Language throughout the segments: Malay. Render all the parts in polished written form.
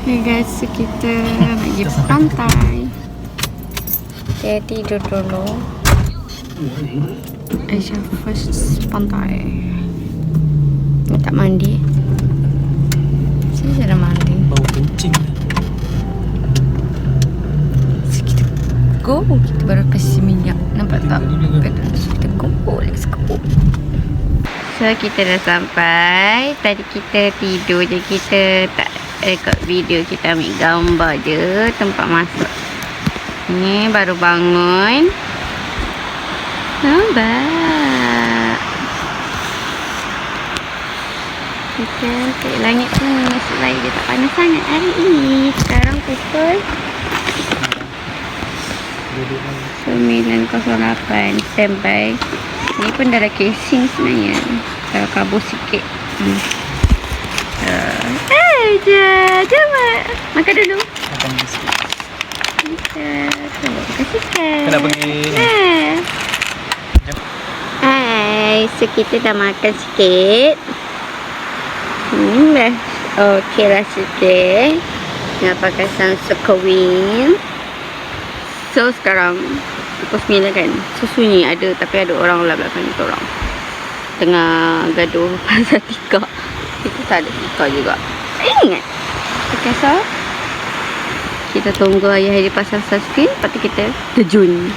Okay guys, so kita nak pergi pantai. Saya tidur dulu. Aisyah first pantai. Tak mandi. Saya dah mandi. Bau kucing. So kita go. Kita baru kasih minyak. Nampak tak? So kita go. Let's go. So kita dah sampai. Tadi kita tidur je. Kita tak record video. Kita ambil gambar je tempat masuk. Ni baru bangun. Nampak. Kita tengok langit pun nasib baik dia tak panas sangat hari ini. Sekarang pukul 9.08. Standby. Ni pun dah ada casing sebenarnya. Kalau kabur sikit. Jom makan dulu. Makan biskit. Terima kasih kan. Kita nak pergi. Jom. Hai, so kita dah makan sikit. Dah okey lah sikit. Nak pakai sunset Queen. So sekarang pukul 9 kan. So sunyi ada, tapi ada orang lah belakang kita orang. Tengah gaduh pasal tikar. Kita tak ada tikar juga. Ingat. Okay, so kita tunggu ayah dia pasang sunscreen. Lepas tu kita terjun.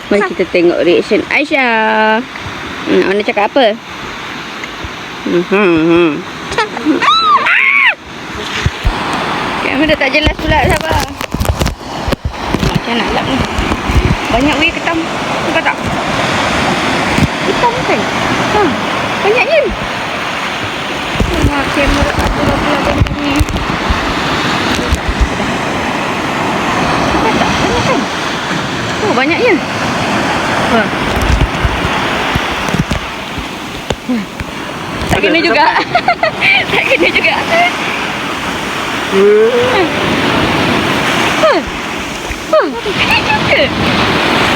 Mari kita tengok reaction Aisyah. Ona cakap apa? Kamera tak jelas pula, sabar. Macam nak lap ni. Banyak weh ketam. Nampak tak? Hitam kan? Banyaknya. Tengok kamera tak pula macam ni. Nampak tak? Banyak kan? Oh, banyaknya. Tak kena juga. Tak kena juga. Juga.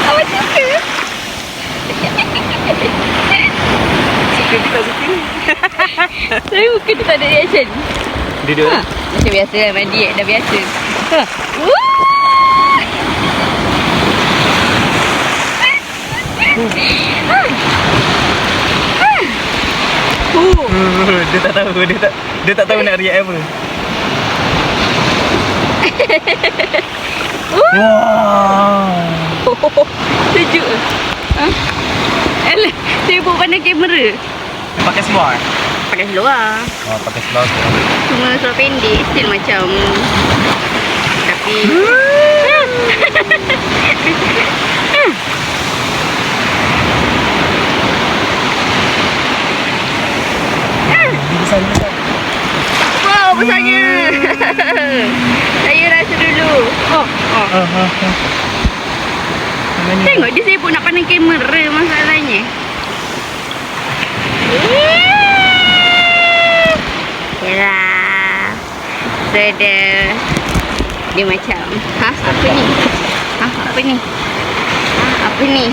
Awak suka? Suka ke tak suka? Tapi muka tu tak ada reaction. Duduk. Macam biasa lah, mandi dah biasa. Dia tak tahu, dia tak tahu nak react apa. Wow. Sejuk. Alah, sibuk pandang kamera. Dia pakai seluar. Pakai seluar. Oh, pakai seluar tu. Cuma seluar pendek, still macam. Tapi Besar. wow, besarnya. Saya rasa dulu. Tengok dia sibuk nak pandang kamera masalahnya. Yalah. So dia macam, apa ni? Apa ni? Apa ni?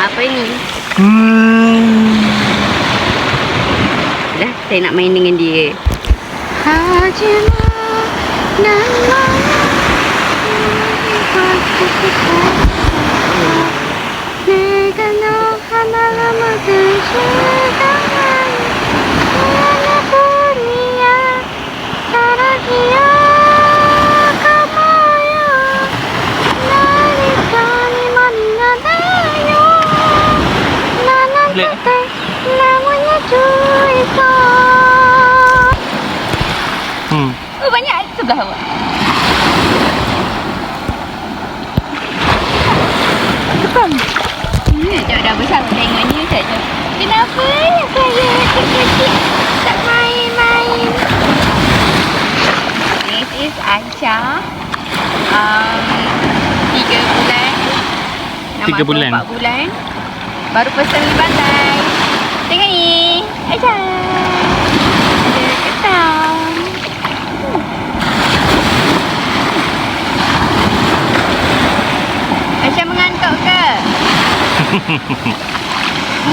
Apa ni? Dah, saya nak main dengan dia. Hajima nama Nega no hana ga mazushikarai Nanakunia Taragiya Kamaya Narika ni maninadeyo Nananate Namanya Juika. Oh, banyak sebelah awak. Depan. Sekejap dah besar tengok ni saja. Kenapa saya kecil-kecil tak main-main? This is Aisyah. 3 bulan. 3 bulan. 4 bulan. Baru pesan di pantai. Tengok ni. Aisyah. Ada ketam. Aisyah mengantuk ke?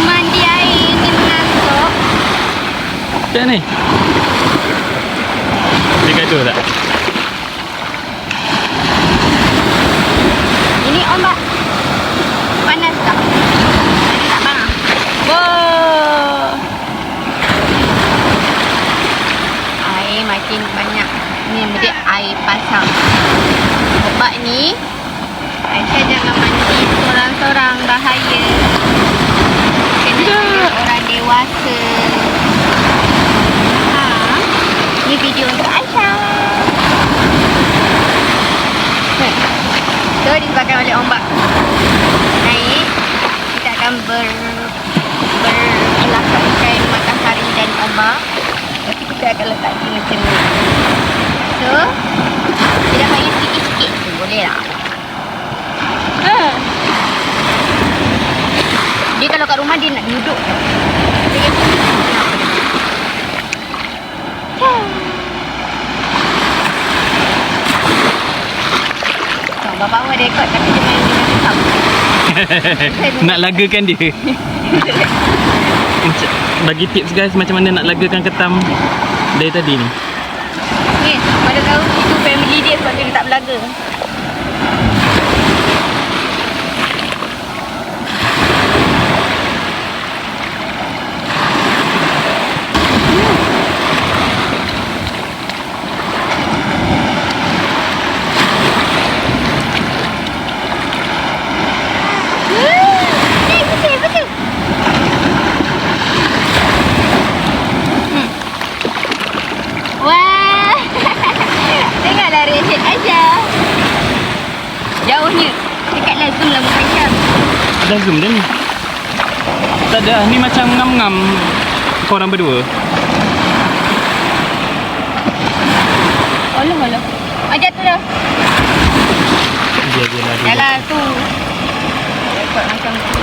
Mandi air ni mengantuk. Macam ni? Dia Betul tak? Ini ombak. Panas tak? Ada tak bang? Wow. Air makin banyak. Ni dia air pasang. Ombak ni Aisyah jangan mandi seorang-seorang, bahaya. Kena ada orang dewasa. Ni video untuk Aisyah. So disebabkan oleh ombak naik, kita akan berkelakar matahari dan ombak. Lepas kita akan letak di macam ni. So kita bagi sikit-sikit tu boleh lah. Dia kalau kat rumah dia nak duduk. Dia bapak awak rekod tapi dia main dengan ketam. Nak lagakan dia. Bagi tips guys macam mana nak lagakan ketam dari tadi ni. Ni, pada tahu itu family dia sebab dia tak belaga. Jauhnya. Dekatlah zoom lah bukan Syam. Dah zoom dah ni. Tak ada. Ni macam ngam-ngam korang berdua. Alah. Jatuh dah. Dia lah. Yalah tu. Rekod macam tu.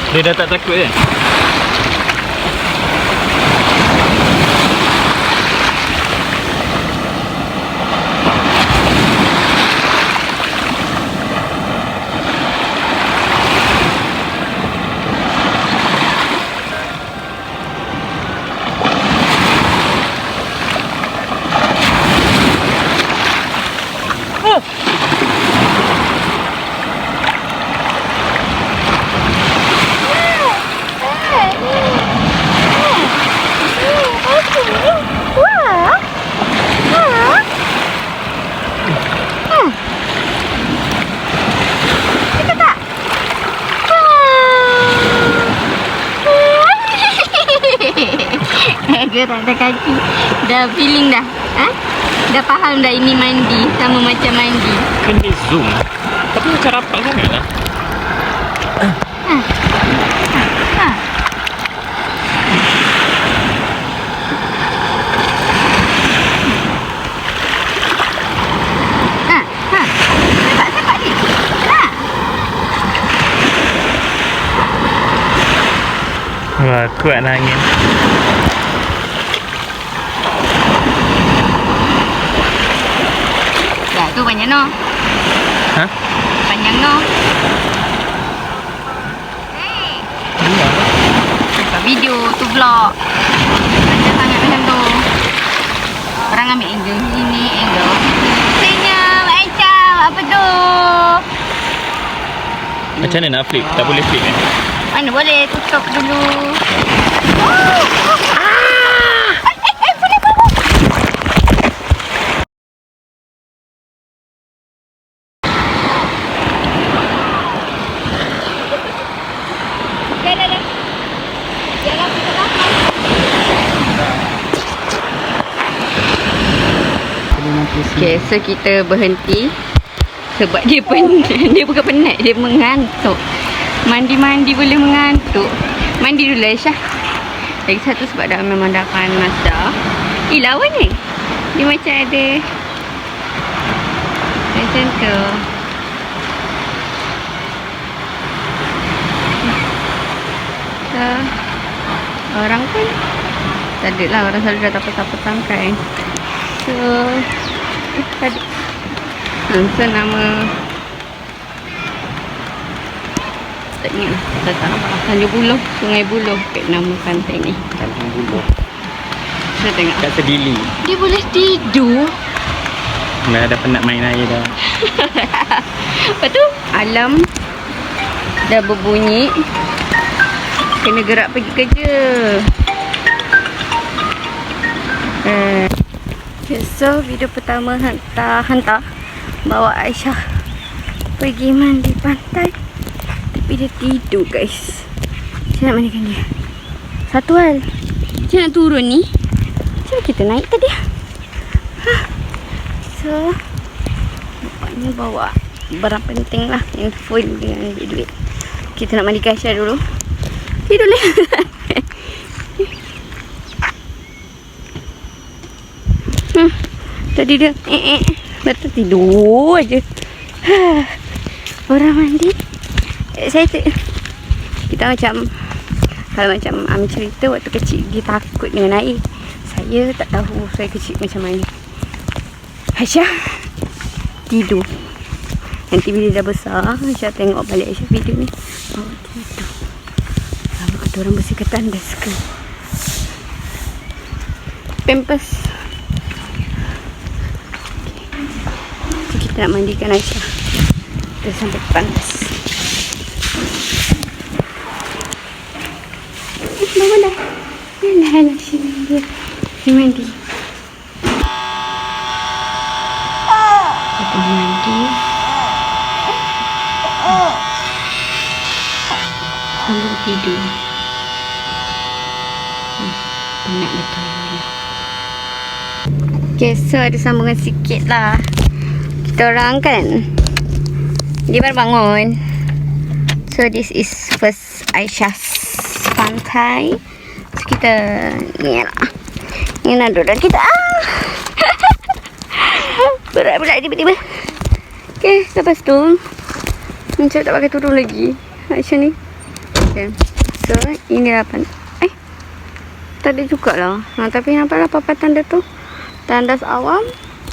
Dia dah tak takut kan? Tak ada kaki. Dah feeling dah. Dah faham dah ini mandi. Sama macam mandi. Kan dia zoom. Tapi macam rapat sangat lah. Sepak dia. Wah, kuat lah angin. Tu panjang no. Panjang no. Bukan video tu vlog. Panjang sangat macam tu. Orang ambil angle sini, angle situ. Senyum, Aisyah, apa tu? Macam mana nak flip? Tak boleh flip kan? Mana boleh, tutup dulu. Okay, so kita berhenti sebab dia penat. Dia bukan penat, dia mengantuk. Mandi-mandi boleh mengantuk. Mandi dulu Aisyah. Lagi satu sebab dah memang dah panas dah. Lawan ni. Dia macam ada macam tu. So So orang pun tak ada lah, orang selalu dah tapah-tapah kan. So tadi so nama tak ingat lah, tak nampak lah. Tanjung Buloh, Sungai Buloh kat nama pantai ni. Tanjung Buloh. Saya tengok Kat Sedili. Dia boleh tidur. Dah penat main air dah. Lepas tu alam dah berbunyi, kena gerak pergi kerja. Okay, so video pertama hantar bawa Aisyah pergi mandi pantai, tapi dia tidur guys. Saya nak mandikan dia. Satu hal, dia nak turun ni, macam kita naik tadi. So nampaknya bawa barang penting lah, handphone dengan duit. Kita nak mandikan Aisyah dulu. Tidur lah. Tadi dia betul tidur aja. Orang mandi. Kita macam, kalau macam Ami cerita waktu kecil dia takut dengan air. Saya tak tahu saya kecil macam mana. Aisyah tidur. Nanti bila dah besar, Aisyah tengok balik Aisyah video ni. Oh, tidur. Lama ada orang bersihkan tandas ke. Pampers. Okay. Kita nak mandikan Aisyah. Kita sampai tandas. Bangun dah. Alah, sini dia. Dia mandi. Kita mandi. Sambil tidur. Penat betul ni. Okay, so ada sambungan sikit lah. Kita orang kan, dia baru bangun. So this is first Aisyah's pantai. So kita ni lah, ni nak duduk kita. Berat-berat tiba-tiba. Okay, lepas tu Encik tak pakai tudung lagi Aisyah ni. Okay. So ini lah tak ada juga lah. Tapi nampak lah papan tanda tu, tandas awam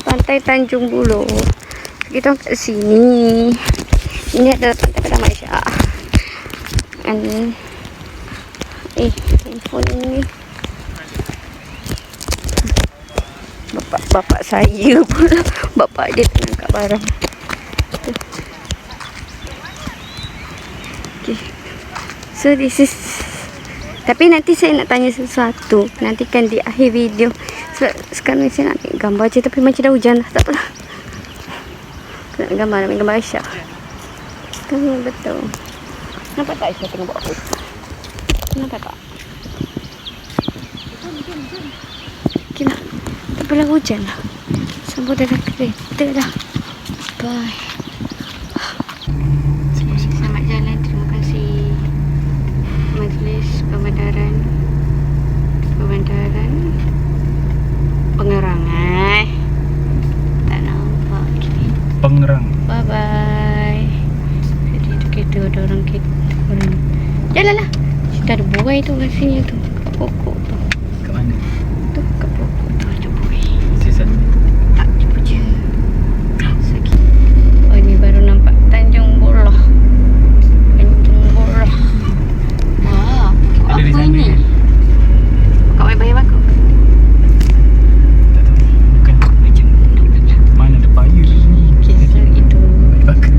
pantai Tanjung Buloh. So, kita kat sini. Ini adalah pantai pertama Aisyah. And handphone ni bapak saya pula. Bapak dia tengah angkat barang. Okay. So this is, tapi nanti saya nak tanya sesuatu, nantikan di akhir video. So, sekarang ni saya nak ambil gambar je, tapi macam dah hujan dah, tak apalah. Nak ambil gambar Aisyah. Sekarang betul. Nampak tak Aisyah tengah buat apa? Nampak tak? Okay lah. Tak apalah, hujan lah. Sambut dah kereta dah. Bye. Selamat jalan. Terima kasih Majlis Pembedaran Pengerangan. Tak nampak. Okay. Pengerang. Bye bye. Jadi tu kereta ada orang kereta. Jalanlah. Kita ada buai tu kat sini tu. Kat pokok tu. Kat mana? Tu kat pokok tu ada buai. Sisa. Tak jumpa je. Sakit. Oh ni baru nampak Tanjung Buloh. Tanjung Buloh. Wah. Ada di Apa sana ni? kan? Kau main bayar aku. Tak tahu. Bukan macam mana ada payung ni. Kisah itu. Bakar.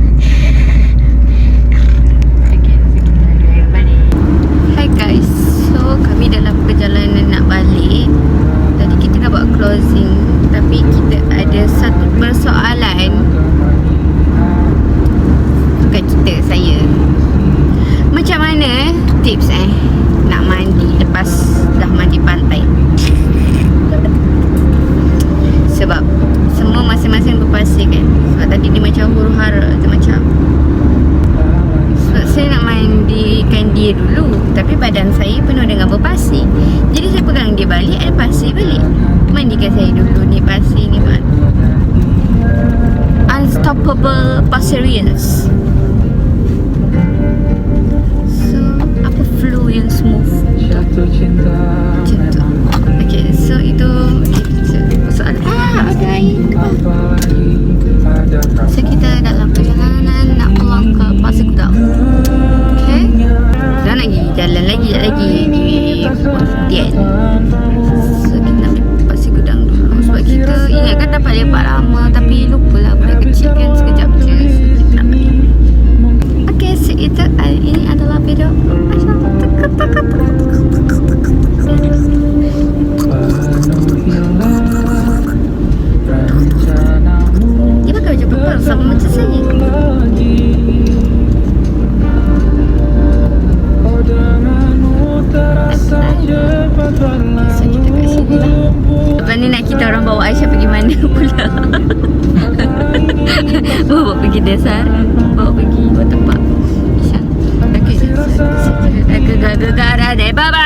Hi guys, so kami dalam perjalanan nak balik. Tadi kita nak buat closing, tapi kita ada satu persoalan. Bukan kita, saya. Macam mana tips nak mandi lepas dah mandi pantai? Sebab semua masing-masing berpasir kan. Sebab tadi dia macam huru-hara, dia macam, sebab saya nak mandikan dia dulu, tapi badan saya penuh dengan berpasir. Jadi saya pegang dia balik, ada pasir balik. Mandikan saya dulu, ni pasir ni man. Unstoppable Pasirians. So apa flow yang smooth? jalan lagi di Pontian. So kita ambil Pasir Gudang dulu sebab kita ingat kan dapat lepak lama tapi lupalah budak kecil kan sekejap je. So, kita nak pergi. Okay, so itu ini adalah video macam dia pakai baju purple sama macam saya. So kita kat sini lah. Lepas ni nak kita orang bawa Aisyah pergi mana pula. Bawa pergi dasar, bawa pergi buat tempat. Okay, so, gegar-gegar ada. Bye-bye.